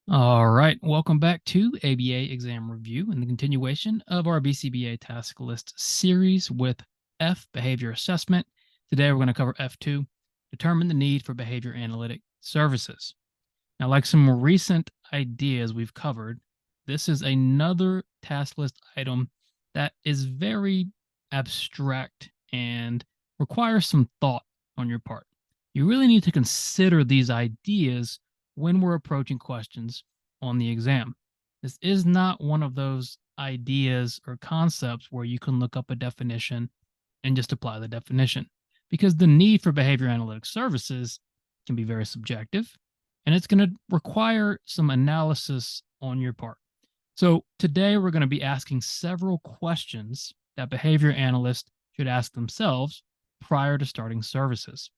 All right, welcome back to ABA Exam Review and the continuation of our BCBA task list series with F, Behavior Assessment. Today we're going to cover F2, Determine the Need for Behavior Analytic Services. Now, like some recent ideas we've covered, this is another task list item that is very abstract and requires some thought on your part. You really need to consider these ideas when we're approaching questions on the exam. This is not one of those ideas or concepts where you can look up a definition and just apply the definition, because the need for behavior analytic services can be very subjective and it's going to require some analysis on your part. So today we're going to be asking several questions that behavior analysts should ask themselves prior to starting services.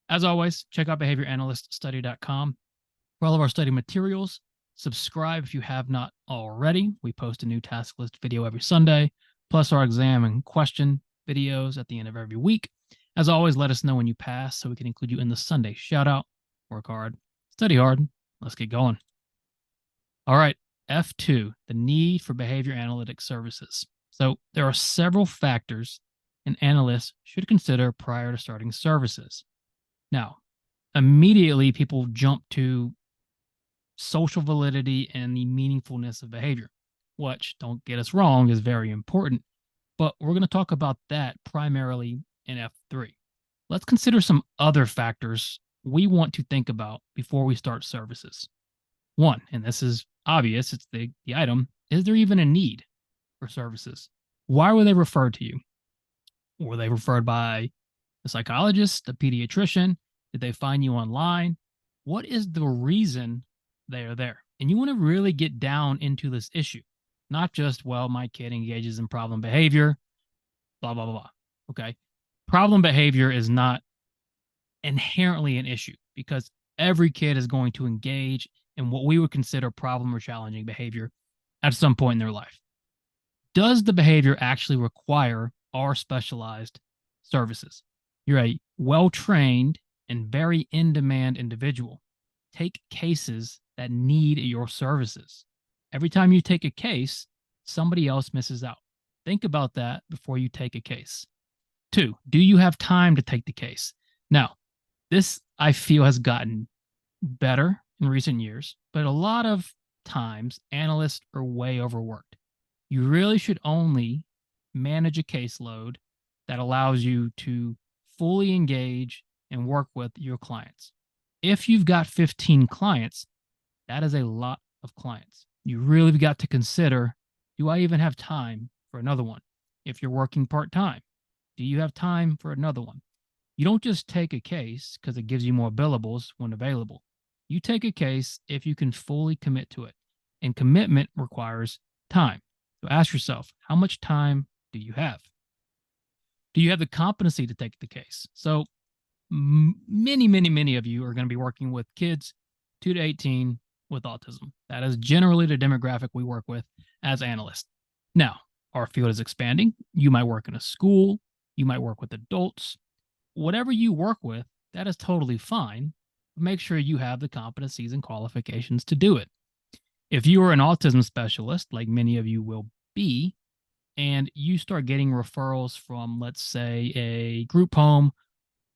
As always, check out behavioranalyststudy.com for all of our study materials. Subscribe if you have not already. We post a new task list video every Sunday, plus our exam and question videos at the end of every week. As always, let us know when you pass so we can include you in the Sunday shout out. Work hard, study hard. Let's get going. All right, F2, the need for behavior analytic services. So there are several factors an analyst should consider prior to starting services. Now, immediately people jump to social validity and the meaningfulness of behavior, which, don't get us wrong, is very important. But we're going to talk about that primarily in F3. Let's consider some other factors we want to think about before we start services. One, and this is obvious, it's the item, is there even a need for services? Why were they referred to you? Were they referred by a psychologist, a pediatrician? Did they find you online? What is the reason they are there? And you want to really get down into this issue, not just, well, my kid engages in problem behavior, blah, blah, blah, blah. Okay. Problem behavior is not inherently an issue because every kid is going to engage in what we would consider problem or challenging behavior at some point in their life. Does the behavior actually require our specialized services? You're a well-trained and very in-demand individual. Take cases that need your services. Every time you take a case, somebody else misses out. Think about that before you take a case. 2, do you have time to take the case? Now, this I feel has gotten better in recent years, but a lot of times analysts are way overworked. You really should only manage a caseload that allows you to fully engage and work with your clients. If you've got 15 clients, that is a lot of clients. You really got to consider, do I even have time for another one? If you're working part-time, do you have time for another one? You don't just take a case because it gives you more billables when available. You take a case if you can fully commit to it, and commitment requires time. So ask yourself, how much time do you have? Do you have the competency to take the case? So many of you are going to be working with kids 2 to 18 with autism. That is generally the demographic we work with as analysts. Now, our field is expanding. You might work in a school. You might work with adults. Whatever you work with, that is totally fine. Make sure you have the competencies and qualifications to do it. If you are an autism specialist, like many of you will be, and you start getting referrals from, let's say, a group home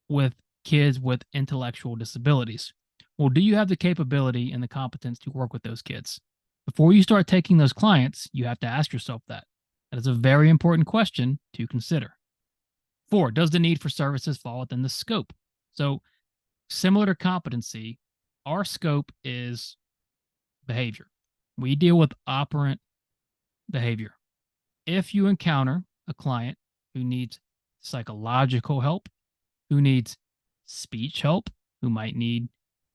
with kids with intellectual disabilities, well, do you have the capability and the competence to work with those kids? Before you start taking those clients, you have to ask yourself that. That is a very important question to consider. 4, does the need for services fall within the scope? So, similar to competency, our scope is behavior. We deal with operant behavior. If you encounter a client who needs psychological help, who needs speech help, who might need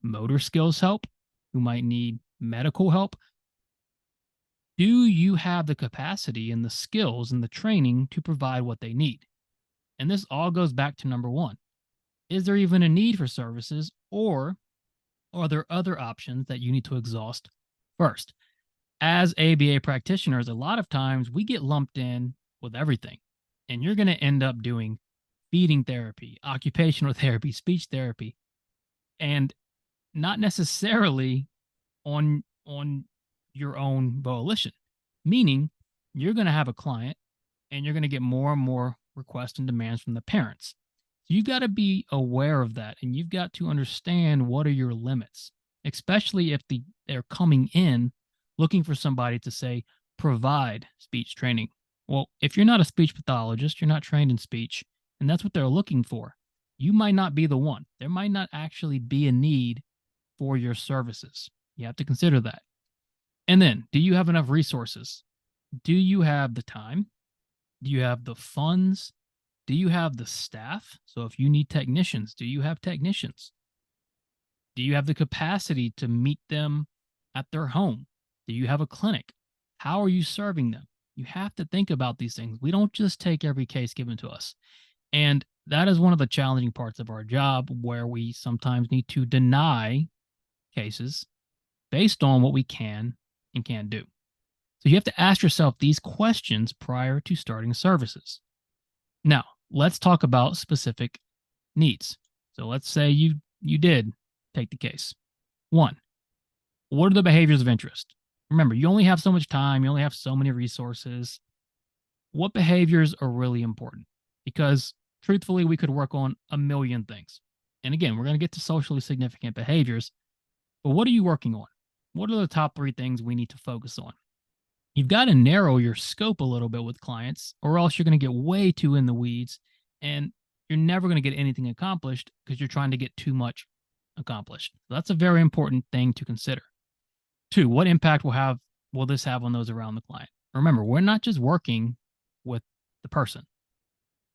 motor skills help, who might need medical help, do you have the capacity and the skills and the training to provide what they need? And this all goes back to number 1. Is there even a need for services, or are there other options that you need to exhaust first? As ABA practitioners, a lot of times we get lumped in with everything, and you're going to end up doing feeding therapy, occupational therapy, speech therapy, and not necessarily on on your own volition, meaning you're going to have a client and you're going to get more and more requests and demands from the parents. So you've got to be aware of that and you've got to understand what are your limits, especially if they're coming in looking for somebody to say, provide speech training. Well, if you're not a speech pathologist, you're not trained in speech, and that's what they're looking for, you might not be the one. There might not actually be a need for your services. You have to consider that. And then, do you have enough resources? Do you have the time? Do you have the funds? Do you have the staff? So if you need technicians, do you have technicians? Do you have the capacity to meet them at their home? Do you have a clinic? How are you serving them? You have to think about these things. We don't just take every case given to us. And that is one of the challenging parts of our job where we sometimes need to deny cases based on what we can and can't do. So you have to ask yourself these questions prior to starting services. Now, let's talk about specific needs. So let's say you did take the case. 1, what are the behaviors of interest? Remember, you only have so much time, you only have so many resources. What behaviors are really important? Because truthfully, we could work on a million things. And again, we're going to get to socially significant behaviors, but what are you working on? What are the top 3 things we need to focus on? You've got to narrow your scope a little bit with clients, or else you're going to get way too in the weeds and you're never going to get anything accomplished because you're trying to get too much accomplished. So that's a very important thing to consider. 2, what impact will this have on those around the client? Remember, we're not just working with the person.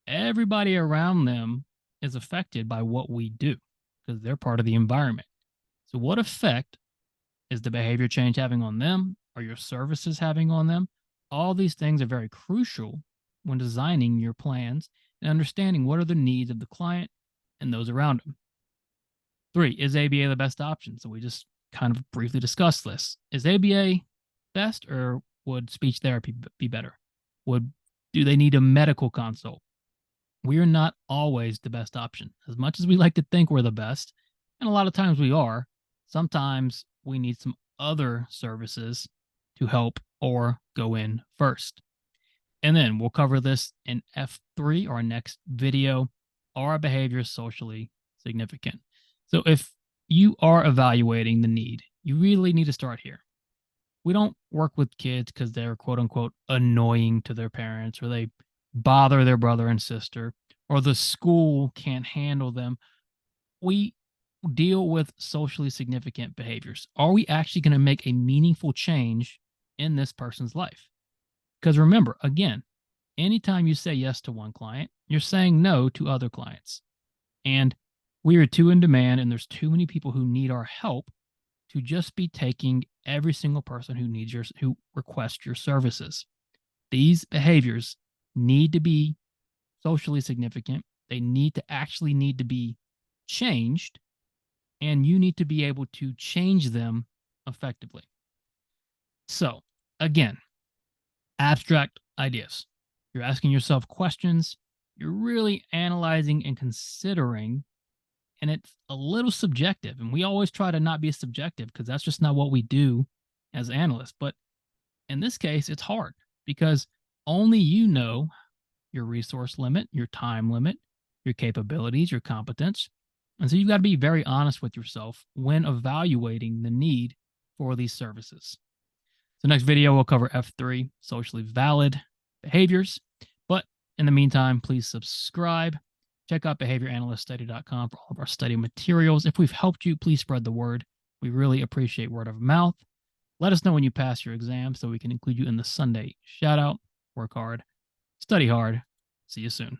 Everybody around them is affected by what we do because they're part of the environment. So what effect is the behavior change having on them? Are your services having on them? All these things are very crucial when designing your plans and understanding what are the needs of the client and those around them. 3, is ABA the best option? So we just kind of briefly discussed this. Is ABA best or would speech therapy be better? Do they need a medical consult? We are not always the best option. As much as we like to think we're the best, and a lot of times we are, sometimes we need some other services to help or go in first. And then we'll cover this in F3, our next video. Are behaviors socially significant? So if you are evaluating the need, you really need to start here. We don't work with kids because they're quote unquote annoying to their parents or they bother their brother and sister or the school can't handle them. We deal with socially significant behaviors. Are we actually going to make a meaningful change in this person's life? Because remember, again, anytime you say yes to one client, you're saying no to other clients. And we are too in demand, and there's too many people who need our help to just be taking every single person who requests your services. These behaviors need to be socially significant. They need to be changed, and you need to be able to change them effectively. So, again, abstract ideas. You're asking yourself questions. You're really analyzing and considering, and it's a little subjective. And we always try to not be subjective because that's just not what we do as analysts. But in this case, it's hard because only you know your resource limit, your time limit, your capabilities, your competence. And so you've got to be very honest with yourself when evaluating the need for these services. So next video, we'll cover F3, socially valid behaviors. But in the meantime, please subscribe. Check out behavioranalyststudy.com for all of our study materials. If we've helped you, please spread the word. We really appreciate word of mouth. Let us know when you pass your exam so we can include you in the Sunday shout out. Work hard, study hard. See you soon.